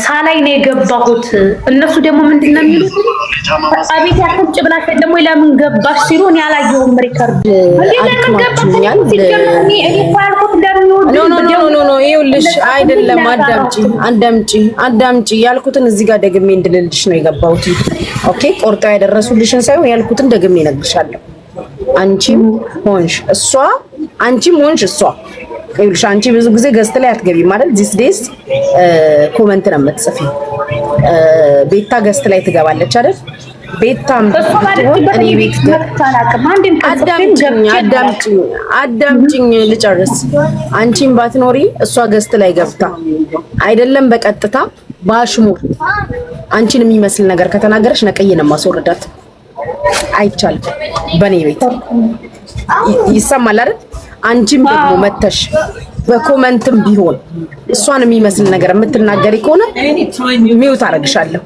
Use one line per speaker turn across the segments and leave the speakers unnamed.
ሳላይ ነው የገባሁት። እነሱ ደግሞ ምንድነው የሚሉት? አቤት ያከምጭ ብላሽ ደግሞ ለምን ገባሽ ሲሉ እኔ አላየሁም ሪከርድ
አድክማችሁኛል። ኖ ይኸውልሽ፣ አይደለም አዳምጪ ያልኩትን እዚህ ጋር ደግሜ እንድልልሽ ነው የገባሁት። ኦኬ ቆርጣ ያደረሱልሽን ሳይሆን ያልኩትን ደግሜ እነግርሻለሁ። አንቺም ሆንሽ እሷ ይኸውልሽ፣ አንቺ ብዙ ጊዜ ገዝት ላይ አትገቢም ማለት ዲስ ዴይስ ኮመንት ነው የምትጽፊው። ቤታ ገዝት ላይ ትገባለች አይደል? ቤታም እኔ ቤት አዳምጪኝ ልጨርስ። አንቺም ባትኖሪ እሷ ገዝት ላይ ገብታ አይደለም በቀጥታ ባሽሙር አንቺን የሚመስል ነገር ከተናገረች ነቀዬ ነው ማስወርዳት። አይቻልም በኔ ቤት ይሰማል አይደል? አንቺም ደግሞ መተሽ በኮመንትም ቢሆን እሷን የሚመስል ነገር የምትናገሪ ከሆነ ሚውት አረግሻለሁ።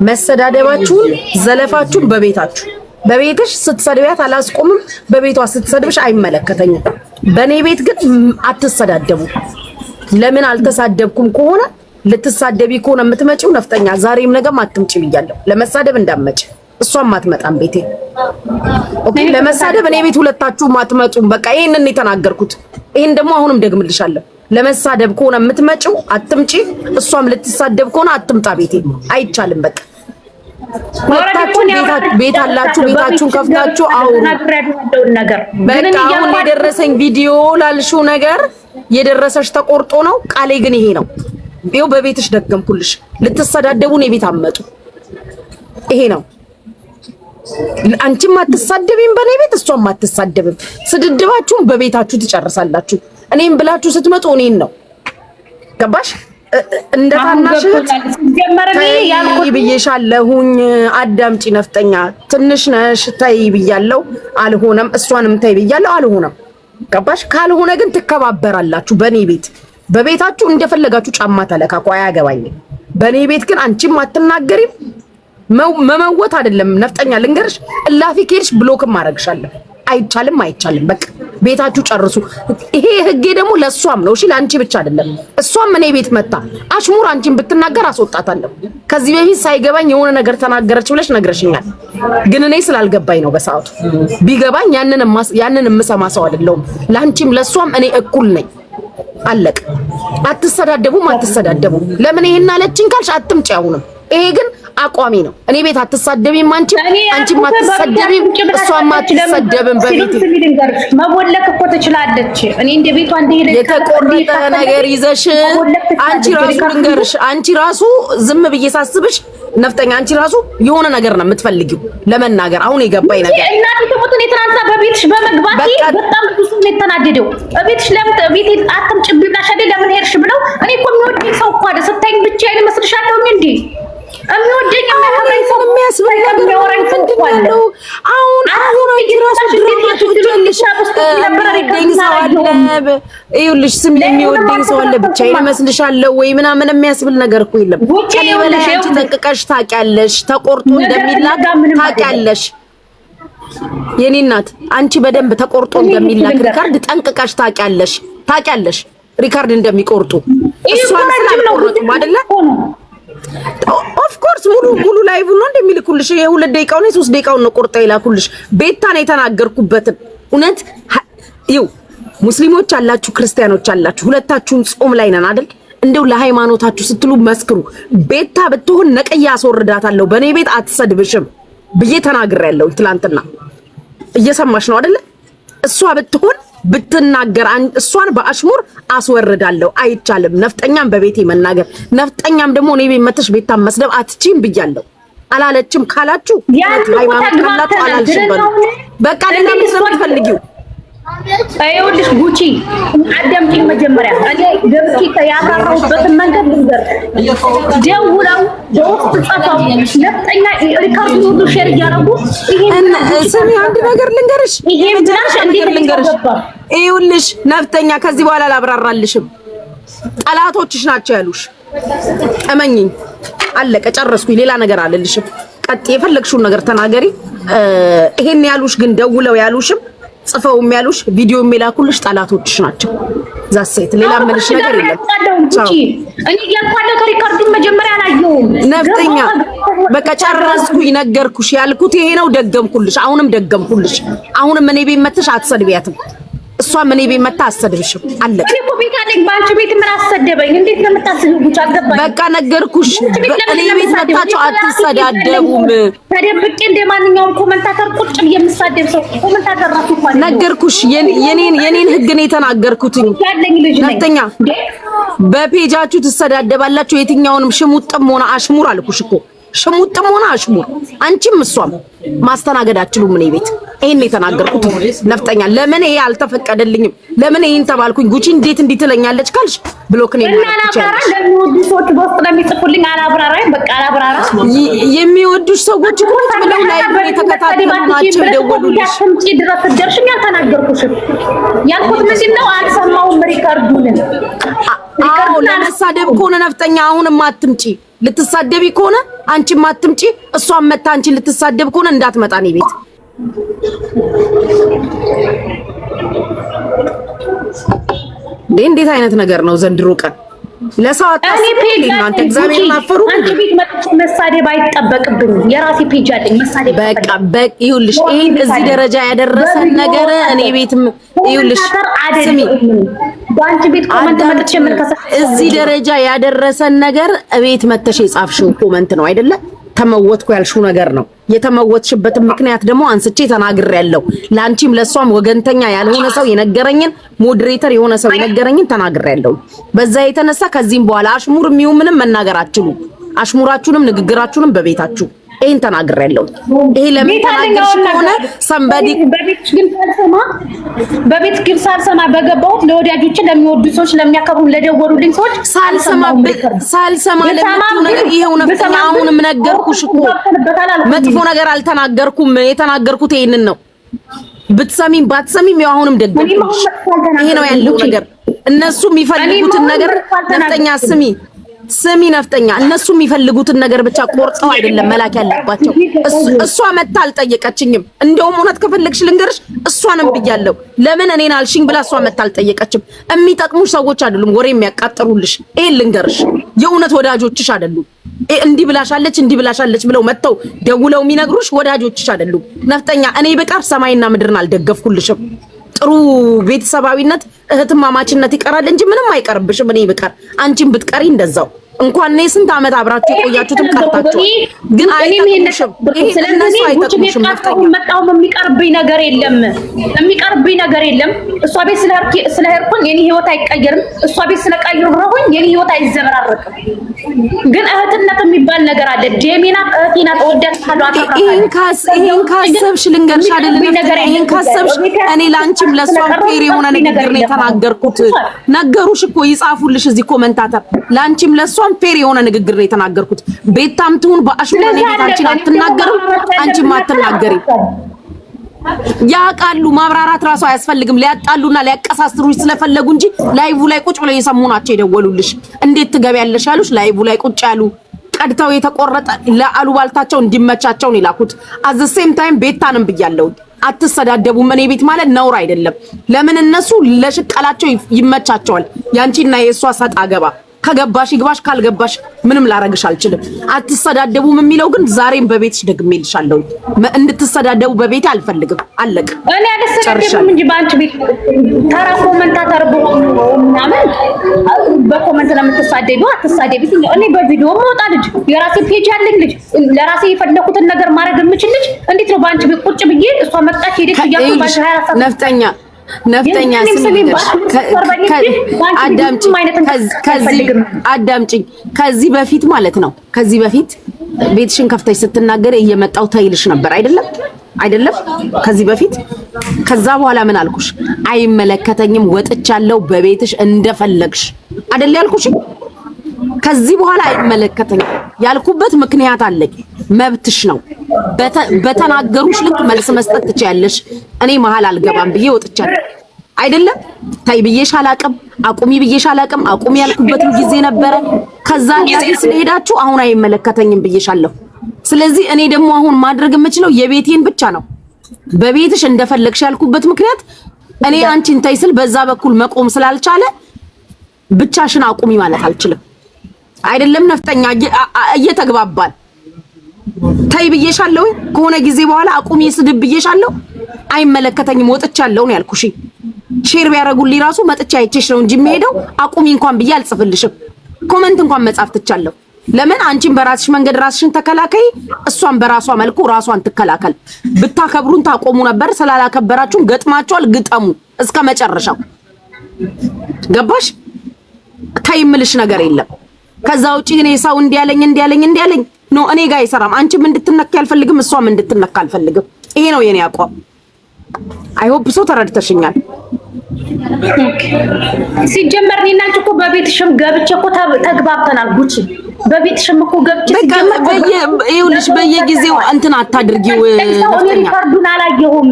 መሰዳደባችሁን ዘለፋችሁን በቤትሽ ስትሰድቢያት አላስቆምም፣ በቤቷ ስትሰድብሽ አይመለከተኝም። በኔ ቤት ግን አትሰዳደቡ። ለምን አልተሳደብኩም ከሆነ ልትሳደቢ ከሆነ የምትመጪው ነፍጠኛ ዛሬም ነገም አትምጪ ብያለሁ። ለመሳደብ እንዳትመጪ። እሷም አትመጣም ቤቴ። ኦኬ ለመሳደብ እኔ ቤት ሁለታችሁም አትመጡም። በቃ ይሄንን ነው የተናገርኩት። ይሄን ደግሞ አሁንም ደግምልሻለሁ። ለመሳደብ ከሆነ የምትመጪው አትምጪ። እሷም ልትሳደብ ከሆነ አትምጣ ቤቴ። አይቻልም። በቃ ሁለታችሁ ቤት አላችሁ፣ ቤታችሁን ከፍታችሁ አውሩ። በቃ አሁን የደረሰኝ ቪዲዮ ላልሽው ነገር የደረሰሽ ተቆርጦ ነው። ቃሌ ግን ይሄ ነው። ይኸው በቤትሽ ደገምኩልሽ። ልትሰዳደቡ ነው ቤት አመጡ። ይሄ ነው። አንቺም አትሳደብም በኔ ቤት፣ እሷም አትሳደብም። ስድድባችሁን በቤታችሁ ትጨርሳላችሁ። እኔም ብላችሁ ስትመጡ እኔን ነው ገባሽ? እንደታናሽ ተይ ብዬሻለሁኝ። አዳምጪ ነፍጠኛ፣ ትንሽ ነሽ ተይ ብያለሁ፣ አልሆነም። እሷንም ተይ ብያለሁ፣ አልሆነም። ገባሽ? ካልሆነ ግን ትከባበራላችሁ በኔ ቤት። በቤታችሁ እንደፈለጋችሁ ጫማ ተለካኩ፣ አያገባኝም። በኔ ቤት ግን አንቺም አትናገሪም። መመወት አይደለም ነፍጠኛ ልንገርሽ፣ እላፊ ከሄድሽ ብሎክም አረግሻለሁ። አይቻልም። በቃ ቤታችሁ ጨርሱ። ይሄ ህጌ ደግሞ ለሷም ነው። እሺ ለአንቺ ብቻ አይደለም። እሷም እኔ ቤት መጣ አሽሙር አንቺን ብትናገር አስወጣታለሁ። ከዚህ በፊት ሳይገባኝ የሆነ ነገር ተናገረች ብለሽ ነግረሽኛል። ግን እኔ ስላልገባኝ ነው በሰዓቱ። ቢገባኝ ያንን የምሰማ ሰው አይደለሁም። ለአንቺም ለሷም እኔ እኩል ነኝ። አለቅ። አትሰዳደቡም። ለምን ይሄን አለችኝ ካልሽ አትምጪ። አሁንም ይሄ ግን አቋሚ ነው። እኔ ቤት አትሳደቢም። አንቺም አትሳደቢም፣ እሷም አትሰደብም። በቤት
መቦለክ እኮ ትችላለች። እኔ እንደ ቤቷ እንደሄደ
የተቆረጠ ነገር ይዘሽ አንቺ ራሱ ዝም ብዬ ሳስብሽ ነፍጠኛ፣ አንቺ ራሱ የሆነ ነገር ነው የምትፈልጊው ለመናገር። አሁን የገባኝ ነገር
እናቴ ተሞተን የትራንሳ በቤትሽ በመግባቴ በጣም ብዙ ነው የተናደደው። በቤትሽ ለምን ቤት አትምጪብኝ ብላሽ አይደል? ለምን ሄድሽ ብለው እኔ እኮ የሚወደኝ ሰው እኮ አይደል? ስታይኝ ብቻ አይመስልሻለሁ እንዴ? የሚወደኝ የሚያወራኝ ሰው የሚያስብል ነገር ነው። አሁን ራሱ ድራማቶች የሚወደኝ ሰው አለ። ይኸውልሽ ስም የሚወደኝ ሰው አለ። ብቻዬን እመስልሻለሁ ወይ ምናምን የሚያስብል ነገር እኮ የለም። ከኔ በላይ አንቺ ጠንቅቀሽ ታውቂያለሽ። ተቆርጦ እንደሚላክ ታውቂያለሽ። የኔ እናት አንቺ በደንብ ተቆርጦ እንደሚላክ ሪካርድ ጠንቅቀሽ ታውቂያለሽ። ሪካርድ እንደሚቆርጡ እሷን ስላልቆረጡ አይደለ? ኦፍ ኮርስ ሙሉ ላይቭ ነው እንደሚልኩልሽ። የ2 ደቂቃው ነው 3 ደቂቃው ነው ቆርጣ ይላኩልሽ። ቤታ ነው የተናገርኩበትን እውነት። ይው ሙስሊሞች አላችሁ፣ ክርስቲያኖች አላችሁ፣ ሁለታችሁም ጾም ላይ ነን አይደል? እንደው ለሃይማኖታችሁ ስትሉ መስክሩ። ቤታ ብትሆን ነቀያ አስወርዳታለሁ፣ በኔ ቤት አትሰድብሽም ብዬ ተናግሬያለሁ ትላንትና። እየሰማሽ ነው አይደል? እሷ ብትሆን ብትናገር እሷን በአሽሙር አስወርዳለሁ። አይቻልም። ነፍጠኛም በቤቴ መናገር፣ ነፍጠኛም ደግሞ እኔ ቤት መተሽ ቤታም መስደብ አትችይም ብያለሁ። አላለችም ካላችሁ ሃይማኖት ካላችሁ አላልሽም። በቃ ሌላ ምን ስለምትፈልጊው አይውልሽ ጉቺ አዳምጪኝ። መጀመሪያ እኔ ገብቼ ያቀረቡበትን መንገድ ልንገር። ደውለው በወቅቱ ጻፈው ነፍጠኛ ሪካርድ ሁሉ ሼር ያደረጉ። ይሄን
ስሚ አንድ ነገር ልንገርሽ፣ ይኸውልሽ ነፍጠኛ ከዚህ በኋላ አላብራራልሽም። ጠላቶችሽ ናቸው ያሉሽ። እመኚኝ። አለቀ፣ ጨረስኩኝ። ሌላ ነገር አልልሽም። ቀጥ የፈለግሽውን ነገር ተናገሪ። ይሄን ያሉሽ ግን ደውለው ያሉሽም ጽፈው የሚያሉሽ ቪዲዮ የሚላኩልሽ ጠላቶችሽ ናቸው። ዛሴት ሌላ መልሽ ነገር የለም።
እኔ ያልኳለው ከሪካርዱን መጀመሪያ አላየሁም።
ነፍጠኛ በቃ ጨረስኩኝ። ነገርኩሽ ያልኩት ይሄ ነው። ደገምኩልሽ። አሁንም ደገምኩልሽ። አሁንም እኔ ቤት መተሽ አትሰድቢያትም። እሷ ምን ቤት መታ አሰድብሽም አለ።
እኔ እኮ ቤት አለኝ። ባንቺ ቤት ምን አሰደበኝ? እንዴት ነው የምታስቡት? አልገባኝ።
በቃ ነገርኩሽ። እኔ ቤት መታችሁ አትሰዳደቡም።
ተደብቄ እንደማንኛውም ኮሜንታተር ቁጭ ብዬ የምሳደብ ሰው ኮሜንታተር ራሱ እንኳን
ነገርኩሽ። የኔን ህግ ነው የተናገርኩትኝ። ነፍጠኛ በፔጃችሁ ትሰዳደባላችሁ። የትኛውንም ሽሙጥም ሆነ አሽሙር አልኩሽ እኮ ሽሙጥም ሆነ አሽሙር አንቺም እሷም ማስተናገድ አትችሉም። እኔ ቤት ይሄን የተናገርኩት ነፍጠኛ። ለምን ይሄ አልተፈቀደልኝም? ለምን ይሄን ተባልኩኝ? ጉቺ እንዴት እንዲህ ትለኛለች ካልሽ ብሎክ ነው
የሚያደርጉት። ለሚወዱ ሰዎች በውስጥ ለሚጽፉልኝ አላብራራይ በቃ አላብራራ።
የሚወዱሽ ሰዎች እኮ ብለው ላይ የተከታተሉ ናቸው የደወሉልሽ።
ትምጪ ድረስ ደርሽኝ። አልተናገርኩሽም። ያልኩት ምንድን ነው? አልሰማሁም ሪካርዱን።
አዎ ለመሳደብ ከሆነ ነፍጠኛ አሁንም አትምጪ። ልትሳደቢ ከሆነ አንቺም አትምጪ። እሷም መታ አንቺን ልትሳደብ ከሆነ እንዳትመጣ ነው ቤት። እንዴት አይነት ነገር ነው ዘንድሮ ቀን? ለሰው አታስፈልግ እናንተ እግዚአብሔርን አፈሩ።
አንቺ ቤት መጥቶ መሳደብ አይጠበቅብኝም። የራሴ ፔጅ አለኝ። መሳደብ
በቃ ይኸውልሽ፣ ይሄን እዚህ ደረጃ ያደረሰን ነገር እኔ ቤትም ይኸውልሽ፣ ስሚ
በአንቺ ቤት ኮመንት መጥቼ
እዚህ ደረጃ ያደረሰን ነገር እቤት መተሽ የጻፍሽው ኮመንት ነው አይደለ? ተመወትኩ ያልሽው ነገር ነው። የተመወትሽበትን ምክንያት ደግሞ አንስቼ ተናግሬያለሁ። ላንቺም ለሷም ወገንተኛ ያልሆነ ሰው የነገረኝን ሞዴሬተር የሆነ ሰው የነገረኝን ተናግሬያለሁ። በዛ የተነሳ ከዚህም በኋላ አሽሙር የሚው ምንም መናገር አትችሉ። አሽሙራችሁንም ንግግራችሁንም በቤታችሁ ይሄን ተናግሬያለሁ። ይሄ ለምን ተናገርሽ ከሆነ ሰንበዲ
በቤት ግን ሳልሰማ በገባሁት ለወዳጆች ለሚወዱ ሰዎች ለሚያከብሩ ለደወሉልኝ ሰዎች
ሳልሰማ ለምን ነገር ይሄው ነፍጠኛ። አሁንም ነገርኩሽ እኮ መጥፎ ነገር አልተናገርኩም። የተናገርኩት ይሄንን ነው። ብትሰሚም ባትሰሚም ያው አሁንም ደግሞሽ ይሄ ነው ያለው ነገር። እነሱ የሚፈልጉትን ነገር ነፍጠኛ ስሚ ነፍጠኛ፣ እነሱ የሚፈልጉትን ነገር ብቻ ቆርጠው አይደለም መላክ ያለባቸው። እሷ መታ አልጠየቀችኝም። እንደውም እውነት ከፈለግሽ ልንገርሽ እሷንም ብያለሁ። ለምን እኔን አልሽኝ ብላ እሷ መታ አልጠየቀችም። የሚጠቅሙሽ ሰዎች አይደሉም ወሬ የሚያቃጥሩልሽ። ይሄን ልንገርሽ፣ የእውነት ወዳጆችሽ አይደሉም። እንዲህ ብላሻለች ብለው መተው ደውለው የሚነግሩሽ ወዳጆችሽ አይደሉም። ነፍጠኛ፣ እኔ በቃር ሰማይና ምድርን አልደገፍኩልሽም። ጥሩ ቤተሰባዊነት እህትማማችነት ይቀራል እንጂ ምንም አይቀርብሽም። እኔ ብቀር አንቺም ብትቀሪ እንደዛው። እንኳን እኔ ስንት ዓመት አብራችሁ የቆያችሁትም ቀርታችሁ ግን አይጠቅምሽም። ስለዚህ አይጠቅምሽም።
መጣሁም የሚቀርብኝ ነገር የለም። እሷ ቤት ስለሄድኩኝ የኔ ህይወት አይቀየርም። እሷ ቤት ስለቀየርኩኝ የኔ ህይወት አይዘበራረቅም። ግን እህትነት የሚባል ነገር አለ። ጄሚና እህቴና ተወዳታለሁ።
ይሄን ካሰብሽ ልንገርሽ አይደለም። ይሄን ካሰብሽ እኔ ላንቺም ለሷም ፌር የሆነ ንግግር ነው የተናገርኩት። ነገሩሽ እኮ ይጻፉልሽ እዚህ ኮሜንታተር። ላንቺም ለሷም ፌር የሆነ ንግግር ነው የተናገርኩት። ቤታም ትሁን በአሽሙር ነው ቤታችን አትናገርም፣ አንቺም አትናገሪ። ያቃሉ ማብራራት ራሱ አያስፈልግም። ሊያጣሉና ሊያቀሳስሩሽ ስለፈለጉ እንጂ ላይቭ ላይ ቁጭ ብለው የሰሙ ናቸው የደወሉልሽ። እንዴት ትገቢያለሽ አሉሽ። ላይቭ ላይ ቁጭ ያሉ ቀድተው የተቆረጠ ለአሉባልታቸው እንዲመቻቸው ነው ይላኩት። አዘ ሴም ታይም ቤታንም ብያለሁ አትሰዳደቡም። እኔ ቤት ማለት ነውር አይደለም። ለምን እነሱ ለሽቀላቸው ይመቻቸዋል። ያንቺና የሷ ሰጣ ገባ ከገባሽ ይግባሽ፣ ካልገባሽ ምንም ላረግሽ አልችልም። አትሰዳደቡም የሚለው ግን ዛሬም በቤትሽ ደግሜልሻለሁ። እንድትሰዳደቡ በቤቴ አልፈልግም። አለቅ
እኔ አልሰዳደብም እንጂ ባንቺ ቤት ተራ ኮሜንታተር ምናምን በኮሜንት ለምትሳደቢው አትሳደቢ። እኔ በቪዲዮ መውጣ ልጅ የራሴ ፔጅ ያለኝ ልጅ ለራሴ የፈለኩትን ነገር ማድረግ የምችል ልጅ እንዴት ነው ባንቺ ቤት ቁጭ ብዬ እሷ መጣች ሄደች ይያቁ ባንቺ 24 ሰዓት
ነፍጠኛ አዳምጪኝ። ከዚህ በፊት ማለት ነው ከዚህ በፊት ቤትሽን ከፍተሽ ስትናገር እየመጣው ታይልሽ ነበር አይደለም? ከዚህ በፊት ከዛ በኋላ ምን አልኩሽ? አይመለከተኝም፣ ወጥቻለሁ፣ በቤትሽ እንደፈለግሽ አይደል ያልኩሽ? ከዚህ በኋላ አይመለከተኝም ያልኩበት ምክንያት አለኝ። መብትሽ ነው። በተናገሩሽ ልክ መልስ መስጠት ትችያለሽ። እኔ መሀል አልገባም ብዬ ወጥቻለሁ አይደለም? ታይ ብዬሽ አላቅም፣ አቁሚ ብዬሽ አላቅም። አቁሚ ያልኩበትም ጊዜ ነበረ። ከዛ እንደዚህ ስለሄዳችሁ አሁን አይመለከተኝም ብዬሻለሁ። ስለዚህ እኔ ደግሞ አሁን ማድረግ የምችለው የቤቴን ብቻ ነው። በቤትሽ እንደፈለግሽ ያልኩበት ምክንያት እኔ አንቺን ታይስል በዛ በኩል መቆም ስላልቻለ ብቻሽን አቁሚ ማለት አልችልም። አይደለም ነፍጠኛ እየተግባባል ታይ ብዬሻለሁ። ከሆነ ጊዜ በኋላ አቁሚ ስድብ ብዬሻለሁ። አይመለከተኝም ወጥቻለሁ ነው ያልኩሽ። ሼር ቢያረጉልኝ ራሱ መጥቻ አይቼሽ ነው እንጂ የሚሄደው አቁሚ እንኳን ብዬ አልጽፍልሽም። ኮሜንት እንኳን መጻፍ ትቻለሁ። ለምን አንቺን በራስሽ መንገድ ራስሽን ተከላከይ፣ እሷን በራሷ መልኩ ራሷን ትከላከል። ብታከብሩን ታቆሙ ነበር። ስላላከበራችሁን ገጥማችኋል። ግጠሙ እስከ መጨረሻው። ገባሽ? ታይምልሽ ነገር የለም። ከዛ ውጪ እኔ ሰው እንዲያለኝ ነው እኔ ጋር አይሰራም። አንቺም እንድትነካ አልፈልግም፣ እሷም እንድትነካ አልፈልግም። ይሄ ነው የኔ አቋም። አይ ሆፕ ሶ ተረድተሽኛል።
ሲጀመር እኔና አንቺ እኮ በቤትሽም ገብቼ እኮ ተግባብተናል። ጉቺ በቤትሽም እኮ ገብቼ ሲጀመር
ይኸውልሽ በየጊዜው እንትን አታድርጊው።
ሪከርዱን አላየሁም።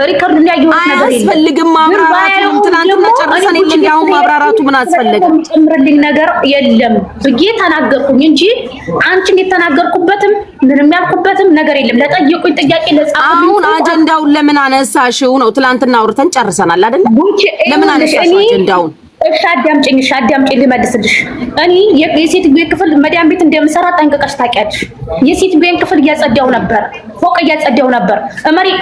ሪከርዱን ያየሁት ነገር የለም።
አያስፈልግም ማብራራቱ። ትናንትና ጨርሰን የለ እንዴ? አሁን ማብራራቱ ምን አስፈለገ?
ጨምርልኝ ነገር የለም ብዬ ተናገርኩኝ እንጂ አንቺን የተናገርኩበትም ምንም ያልኩበትም ነገር የለም። ለጠየቁኝ ጥያቄ ለጻፉኝ
አሁን አጀንዳውን ለምን አነሳሽው ነው? ትናንትና አውርተን ጨርሰናል አይደል? ለምን አነሳሽው አጀንዳውን?
እሺ አዳምጪኝ ልመልስልሽ። እኔ የሴትዮ ክፍል መዳም ቤት እንደምሰራ ጠንቅቀሽ ታውቂያለሽ። የሴትዮን ክፍል እያጸዳው ነበር፣ ፎቅ እያጸዳው ነበር።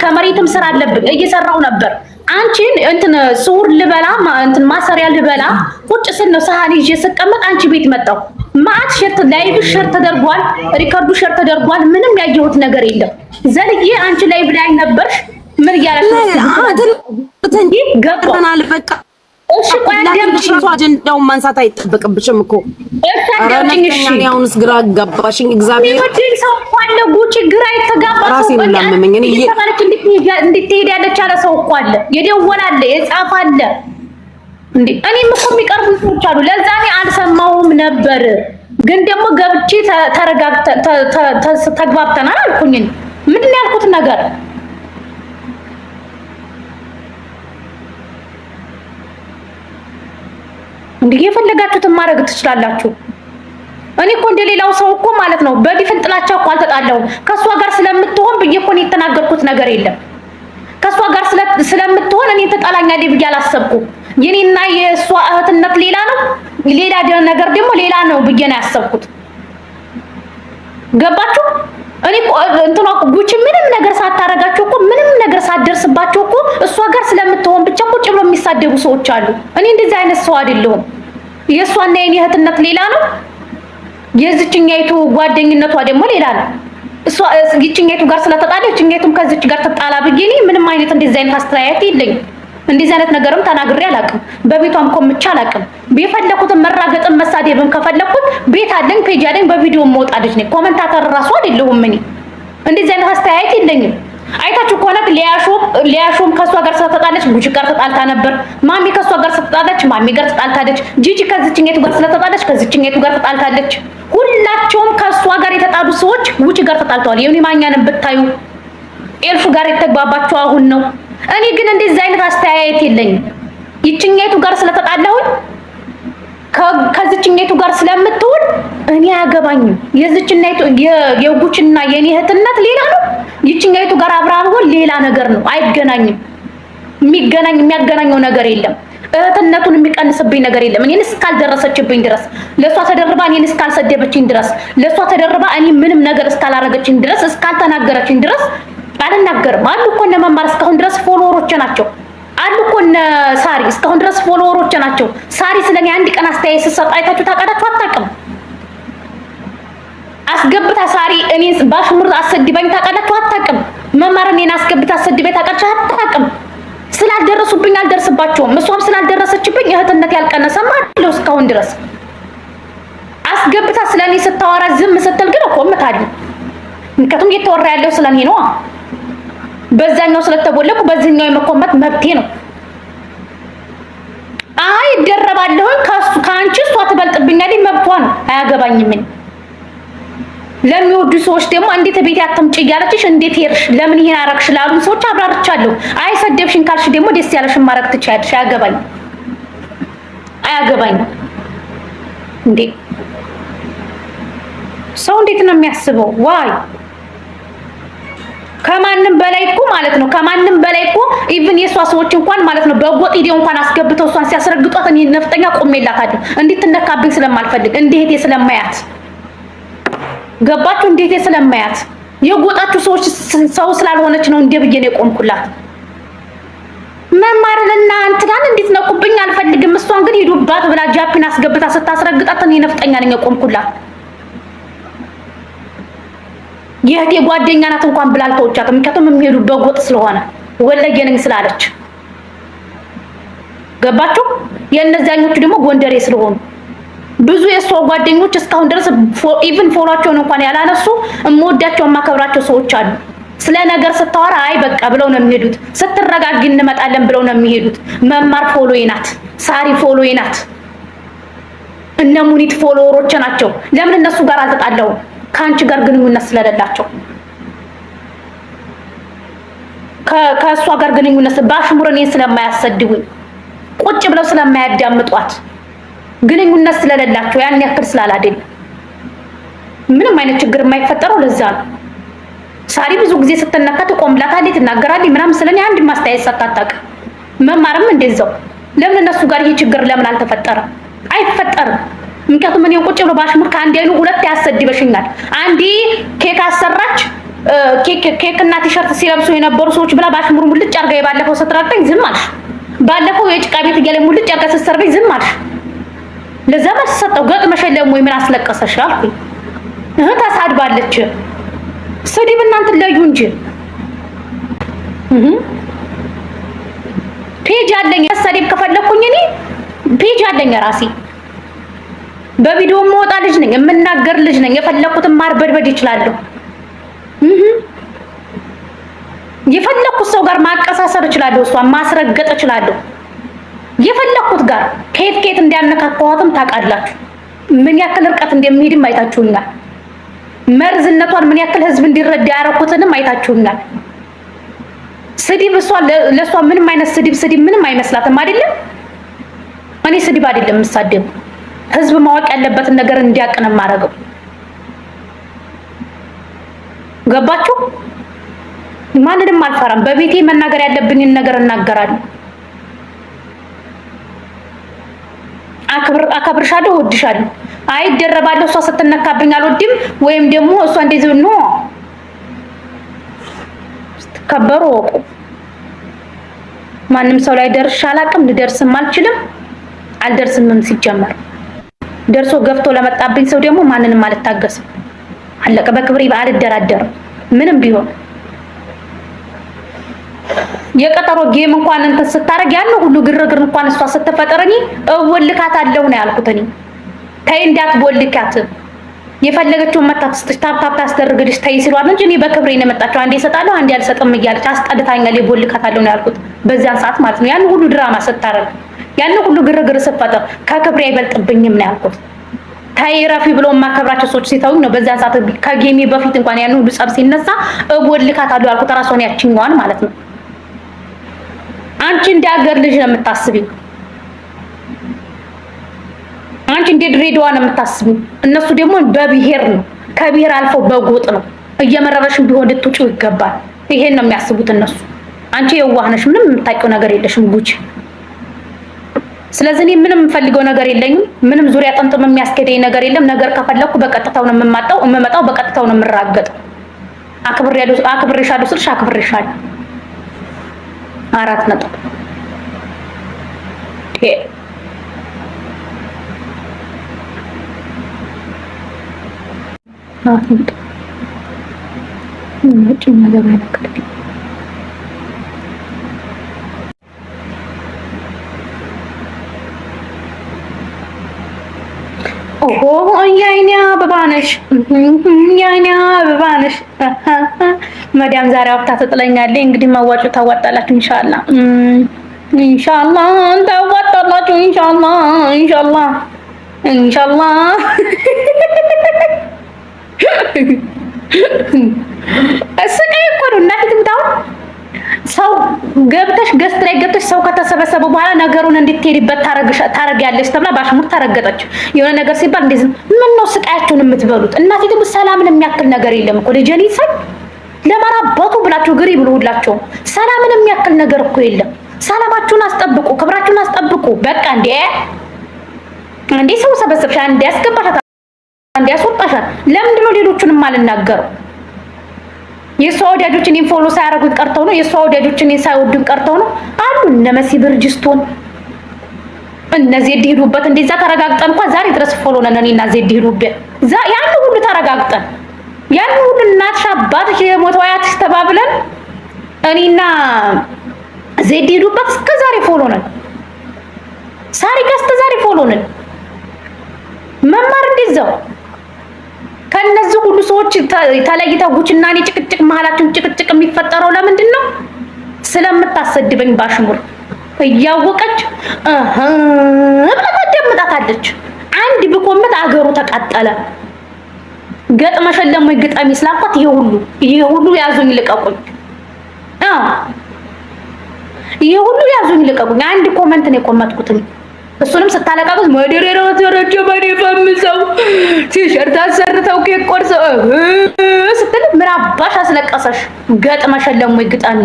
ከመሬትም ስራ አለብን እየሰራው ነበር። አንቺን እንትን ሱር ልበላ እንትን ማሰሪያ ልበላ ቁጭ ስል ነው ሰሃን ይዤ ስቀመጥ አንቺ ቤት መጣው። ማአት ሸርት ላይቭ ሸርት ተደርጓል፣ ሪከርዱ ሸርት ተደርጓል። ምንም ያየሁት ነገር የለም። ዘልዬ አንቺ ላይቭ ላይ ነበርሽ። ምን እያለሽ
ገባናል በቃ። እሺ ቆይ አጀንዳውን ማንሳት አይጠበቅብሽም እኮ። አሁንስ ግራ ገባሽኝ። እግዚአብሔር
ይወድኝ ሰው እኮ አለ ጉቺ፣ ግራ የተጋባ ሰው
ራሴን ላመመኝ። እኔ
እንድትሄድ ያለች አለ ሰው እኮ አለ፣ የደወለ አለ፣ የጻፈ አለ። እንዴ እኔም እኮ የሚቀርቡ ሰዎች አሉ። ለዛ እኔ አልሰማሁም ነበር፣ ግን ደግሞ ገብቼ ተግባብተናል አልኩኝ። ምንድን ነው ያልኩት ነገር? እንዴ የፈለጋችሁትን ማድረግ ትችላላችሁ። እኔ እኮ እንደሌላው ሰው እኮ ማለት ነው በዲፍን ጥላቻ እኮ አልተጣላሁም። ከሷ ጋር ስለምትሆን ብዬ እኮ ነው የተናገርኩት ነገር የለም። ከሷ ጋር ስለምትሆን እኔ ተጣላኛለች ብዬ አላሰብኩም። የኔና የሷ እህትነት ሌላ ነው፣ ሌላ ነገር ደግሞ ሌላ ነው ብዬ ነው ያሰብኩት። ገባችሁ? እኔ እንትኗ ጉቺ ምንም ነገር ሳታረጋቸው እኮ ምንም ነገር ሳትደርስባቸው እኮ እሷ ጋር ስለምትሆን ብቻ ቁጭ ብሎ የሚሳደቡ ሰዎች አሉ። እኔ እንደዚህ አይነት ሰው አይደለሁም። የእሷና የኔ እህትነት ሌላ ነው፣ የዚችኛይቱ ጓደኝነቷ ደግሞ ሌላ ነው። እሷ ይችኛይቱ ጋር ስለተጣለች ይችኛይቱም ከዚች ጋር ተጣላ ብዬ እኔ ምንም አይነት እንደዚህ አይነት አስተያየት የለኝም። እንደዚህ አይነት ነገርም ተናግሬ አላውቅም። በቤቷም ቆምቼ አላውቅም። ቢፈለኩትን መራገጥን መሳደብም ከፈለኩት ቤት አለኝ፣ ፔጅ አለኝ፣ በቪዲዮ መውጣለች ነኝ። ኮሜንታተር ራሱ አይደለሁም እኔ። እንደዚህ አይነት አስተያየት የለኝም። አይታችሁ ከሆነ ሊያሾም ከሷ ጋር ስለተጣለች ጉቺ ጋር ተጣልታ ነበር። ማሚ ከሷ ጋር ስለተጣለች ማሚ ጋር ተጣልታለች። ጂጂ ከዚችኛይቱ ጋር ስለተጣለች ከዚችኛይቱ ጋር ተጣልታለች። ሁላቸውም ከሷ ጋር የተጣሉ ሰዎች ጉቺ ጋር ተጣልተዋል። የኔ ማኛንም ብታዩ ኤልፉ ጋር የተግባባቸው አሁን ነው። እኔ ግን እንደዚህ አይነት አስተያየት የለኝም። ይችኛይቱ ጋር ስለተጣላሁኝ ከዚችኛይቱ ጋር ስለምትውል እኔ አያገባኝም። የዚችኛይቱ የጉቺና የኔ እህትነት ሌላ ነው። ይችኛይቱ ጋር አብራም ሆን ሌላ ነገር ነው። አይገናኝም። የሚያገናኘው ነገር የለም። እህትነቱን የሚቀንስብኝ ነገር የለም። እኔን እስካልደረሰችብኝ ድረስ ለሷ ተደርባ እኔን እስካልሰደበችኝ ድረስ ለሷ ተደርባ እኔ ምንም ነገር እስካላረገችኝ ድረስ እስካልተናገረችኝ ድረስ አልናገርም። አሉ እኮ እነ መማር እስካሁን ድረስ ፎሎወሮች ናቸው። አሉ እኮ እነ ሳሪ እስካሁን ድረስ ፎሎወሮች ናቸው። ሳሪ ስለኔ አንድ ቀን አስተያየት ስትሰጥ አይታችሁ ታውቃላችሁ? አታውቅም። አስገብታ ሳሪ እኔን ባሽሙር አሰድባኝ ታውቃላችሁ? አታውቅም። መማር እኔን አስገብታ አሰድባኝ ታውቃላችሁ? አታውቅም። ስላልደረሱብኝ አልደርስባቸውም። እሷም ስላልደረሰችብኝ እህትነት ያልቀነሰም አለው እስካሁን ድረስ። አስገብታ ስለኔ ስታወራ ዝም ስትል ግን እቆምታለሁ። ምክንያቱም እየተወራ ያለው ስለኔ ነው። በዛኛው ስለተቦለኩ በዚህኛው የመቆመጥ መብቴ ነው። አይ ደረባለሁ ከአንቺ እሷ ትበልጥብኛለች፣ መብቷ ነው። አያገባኝም። ለሚወዱ ሰዎች ደግሞ እንዴት ቤት አትምጪ እያለችሽ እንዴት ሄድሽ ለምን ይሄን አረግሽ ላሉ ሰዎች አብራርቻለሁ። አይ ሰደብሽን ካልሽ ደግሞ ደስ ያለሽን ማረግ ትችያለሽ። አያገባኝም። እንዴ ሰው እንዴት ነው የሚያስበው? ዋይ ከማንም በላይ እኮ ማለት ነው ከማንም በላይ እኮ ኢቭን የሷ ሰዎች እንኳን ማለት ነው በጎጥ ሂደው እንኳን አስገብተው እሷን ሲያስረግጧት እኔ ነፍጠኛ ቆሜላታለሁ እንድትነካብኝ ስለማልፈልግ እንዴት ስለማያት ገባችሁ እንዴት ስለማያት የጎጣችሁ ሰዎች ሰው ስላልሆነች ነው እንዴ ብዬ ነው የቆምኩላት መማርንና እንትናን እንዴት ነቁብኝ አልፈልግም እሷን ግን ሂዱባት ብላ ጃፒን አስገብታ ስታስረግጣት እኔ ነፍጠኛ ነኝ የቆምኩላት የህቴ ጓደኛ ናት እንኳን ብላ አልተወቻትም ምክንያቱም የሚሄዱ በጎጥ ስለሆነ ወለየ ነኝ ስላለች ገባችሁ የእነዛኞቹ ደግሞ ጎንደሬ ስለሆኑ ብዙ የሷ ጓደኞች እስካሁን ድረስ ኢቭን ፎሎዋቸውን እንኳን ያላነሱ እምወዳቸው ማከብራቸው ሰዎች አሉ ስለ ነገር ስታወራ አይ በቃ ብለው ነው የሚሄዱት ስትረጋጊ እንመጣለን ብለው ነው የሚሄዱት መማር ፎሎዬ ናት ሳሪ ፎሎዬ ናት እነ ሙኒት ፎሎወሮች ናቸው ለምን እነሱ ጋር አልተጣለው ካንቺ ጋር ግንኙነት ስለሌላቸው ከሷ ጋር ግንኙነት ባሽሙረኔ ስለማያሰድቡኝ ቁጭ ብለው ስለማያዳምጧት ግንኙነት ስለሌላቸው ያን ያክል ስላላደኝ ምንም አይነት ችግር የማይፈጠረው ለዛ ነው ሳሪ ብዙ ጊዜ ስትነካ ትቆምላታለች ትናገራለች ምናምን ስለኔ አንድ ማስተያየት ሰጣጣቀ መማርም እንደዛው ለምን እነሱ ጋር ይሄ ችግር ለምን አልተፈጠረም አይፈጠርም ምክንያቱም እኔ ቁጭ ብሎ ባሽሙር ከአንድ አይኑ ሁለት ያሰድበሽኛል አንዲ ኬክ አሰራች ኬክ እና ቲሸርት ሲለብሱ የነበሩ ሰዎች ብላ ባሽሙር ሙልጭ አርጋ የባለፈው ስትራቀኝ ዝም አልሽ ባለፈው የጭቃ ቤት እያለ ሙልጭ አርጋ ስትሰርበኝ ዝም አልሽ ለዛ መልስ ሰጠው ገጥመሽ የለም ወይ ምን አስለቀሰሽ አልኩኝ ታሳድባለች ስድብ እናንተ ለዩ እንጂ ፔጅ አለኝ ሰድብ ከፈለኩኝ እኔ ፔጅ አለኝ ራሴ በቪዲዮ መውጣ ልጅ ነኝ የምናገር ልጅ ነኝ የፈለኩትን ማርበድበድ ይችላልው የፈለኩት ሰው ጋር ማቀሳሰር ይችላልው እሷ ማስረገጥ ይችላልው የፈለኩት ጋር ከየት እንዲያነካካዋትም ታውቃላችሁ ምን ያክል ርቀት እንደሚሄድም አይታችሁኛል መርዝነቷን ምን ያክል ህዝብ እንዲረዳ ያረኩትንም አይታችሁኛል ስድብ እሷ ለሷ ምንም አይነት ስድብ ምንም አይመስላትም አይደለም እኔ ስድብ አይደለም ምሳደብ ህዝብ ማወቅ ያለበትን ነገር እንዲያቀነ ማረገው ገባችሁ ማንንም አልፈራም በቤቴ መናገር ያለብኝን ነገር እናገራለሁ አከብርሻለሁ ወድሻለሁ አይደረባለሁ እሷ ስትነካብኝ አልወድም ወይም ደግሞ እሷ እንደዚህ ነው ስትከበሩ ማንም ሰው ላይ ደርሽ አላቅም ልደርስም አልችልም አልደርስምም ሲጀመር ደርሶ ገፍቶ ለመጣብኝ ሰው ደግሞ ማንንም አልታገስም አለቀ በክብሬ አልደራደርም ምንም ቢሆን የቀጠሮ ጌም እንኳን እንትን ስታረግ ያን ሁሉ ግርግር እንኳን እሷ ስትፈጠረኝ እወልካታለሁ ነው ያልኩት እኔ ታይ እንዳትቦልካት የፈለገችው መታፍስት ታፕታፕ ታስደርግልሽ ታይ ሲሏት እንጂ እኔ በክብሬ ነው መጣቸው አንዴ እሰጣለሁ አንዴ አልሰጥም እያለች አስጠልታኛል ይቦልካታለሁ ነው ያልኩት በዛን ሰዓት ማለት ነው ያን ሁሉ ድራማ ስታረግ ያን ሁሉ ግርግር ስፈጠር ከክብሬ አይበልጥብኝም ነው ያልኩት ታይ ረፊ ብሎ ማከብራቸው ሰዎች ሲታውኝ ነው በዛን ሰዓት ከጌሜ በፊት እንኳን ያን ሁሉ ጸብ ሲነሳ እቦልካታለሁ ያልኩት ራሷን ያችኛዋን ማለት ነው አንቺ እንዳገር ልጅ ነው የምታስቢው አንቺ እንደ ድሬዳዋ ነው የምታስቢው እነሱ ደግሞ በብሔር ነው ከብሔር አልፎ በጎጥ ነው እየመረረሽም ቢሆን ልትውጪው ይገባል ይሄን ነው የሚያስቡት እነሱ አንቺ የዋህ ነሽ ምንም የምታውቂው ነገር የለሽም ጉጂ ስለዚህ እኔ ምንም ፈልገው ነገር የለኝም ምንም ዙሪያ ጠምጥም የሚያስከደኝ ነገር የለም ነገር ከፈለኩ በቀጥታው ነው የምመጣው በቀጥታው ነው የምራገጠው አክብሬሻለሁ ስልሽ አክብሬሻለሁ 4 ነጥብ ያይኛ አበባነሽ መዳም ዛሬ ወጣ ተጥለኛለች እንግዲህ ማዋጩ ታዋጣላችሁ ኢንሻአላህ ታዋጣላችሁ ኢንሻአላህ እስከይ እኮ ነው እናት ትምታው ሰው ገብተሽ ገስት ላይ ገብተሽ ሰው ከተሰበሰበ በኋላ ነገሩን እንድትሄድበት ታረጋለሽ ተብላ ባሽሙር ታረገጠች የሆነ ነገር ሲባል እንደዚህ ምን ነው ስቃያችሁን የምትበሉት እናት ደግሞ ሰላምን የሚያክል ነገር የለም እኮ ለጀኒ ሰው ለማራባቱ ብላችሁ ግሪ ብሉላችሁ። ሰላምን የሚያክል ነገር እኮ የለም። ሰላማችሁን አስጠብቁ፣ ክብራችሁን አስጠብቁ። በቃ እንዴ ሰው ሰበሰብሽ፣ አንዴ ያስገባሻት፣ አንዴ ያስወጣሻት። ለምንድን ነው ሌሎቹንም አልናገረው? የሷ ወዳጆች እኔን ፎሎ ሳያደርጉኝ ቀርተው ነው? የሷ ወዳጆች እኔን ሳይወዱኝ ቀርተው ነው? አሉ እነ መሲ ብርጅስቶን እነዚህ ሄዱበት። እንደዛ ተረጋግጠን እንኳን ዛሬ ድረስ ፎሎ ነን እኔና ዜድ ሄዱበት። ያን ሁሉ ተረጋግጠን ያን ሁሉ እናትሽ አባትሽ የሞተው አያትሽ ተባብለን እኔና ዜድ ሄዱበት። እስከ ዛሬ ፎሎ ነን። ሳሪካ እስከ ዛሬ ፎሎ ነን። መማር እንደዛው ከነዚህ ሁሉ ሰዎች ተለይተው ጉችና እኔ ጭቅጭቅ መሀላችን ጭቅጭቅ የሚፈጠረው ለምንድን ነው? ስለምታሰድበኝ ባሽሙር እያወቀች ብላ ታደምጣታለች። አንድ ብቆምት አገሩ ተቃጠለ። ገጥመሽን ለሞ ግጠሚ ስላልኳት ይሄ ሁሉ ያዙኝ ልቀቁኝ። ይሄ ሁሉ ያዙኝ ልቀቁኝ። አንድ ኮመንት ነው የቆመጥኩት። እሱንም ስታለቃቁት መደረረው ተረጀ በኔ ፈምሰው ቲሸርት አሰርተው ኬክ ቆርሰው ስትል ምን አባሽ አስለቀሰሽ? ገጥመሽን ለሞ ግጠሚ።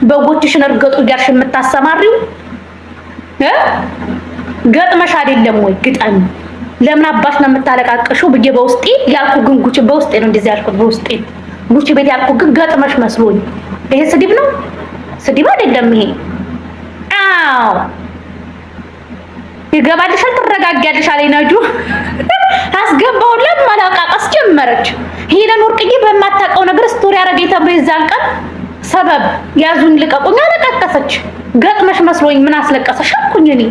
በጎችሽን እርገጡ እያልሽ የምታሰማሪው ገጥመሽ አይደለም ወይ? ግጠሚ። ለምን አባሽ ነው የምታለቃቅሽው ብዬ በውስጤ ያልኩ ግን ጉቺ በውስጤ ነው እንደዚህ ያልኩት። በውስጤ ጉቺ ቤት ያልኩ ግን ገጥመሽ መስሎኝ። ይሄ ስድብ ነው? ስድብ አይደለም ይሄ። አዎ ይገባልሻል፣ ትረጋጊያለሽ አለኝ ነጁ። አስገባውላት ማላቃቀስ ጀመረች። ሄለን ወርቅዬ በማታውቀው ነገር ስቶሪ አረገኝ ተብሎ የዛን ቀን ሰበብ ያዙኝ ልቀቁኝ አለቀቀሰች። ገጥመሽ መስሎኝ ምን አስለቀሰሽ አልኩኝ እኔ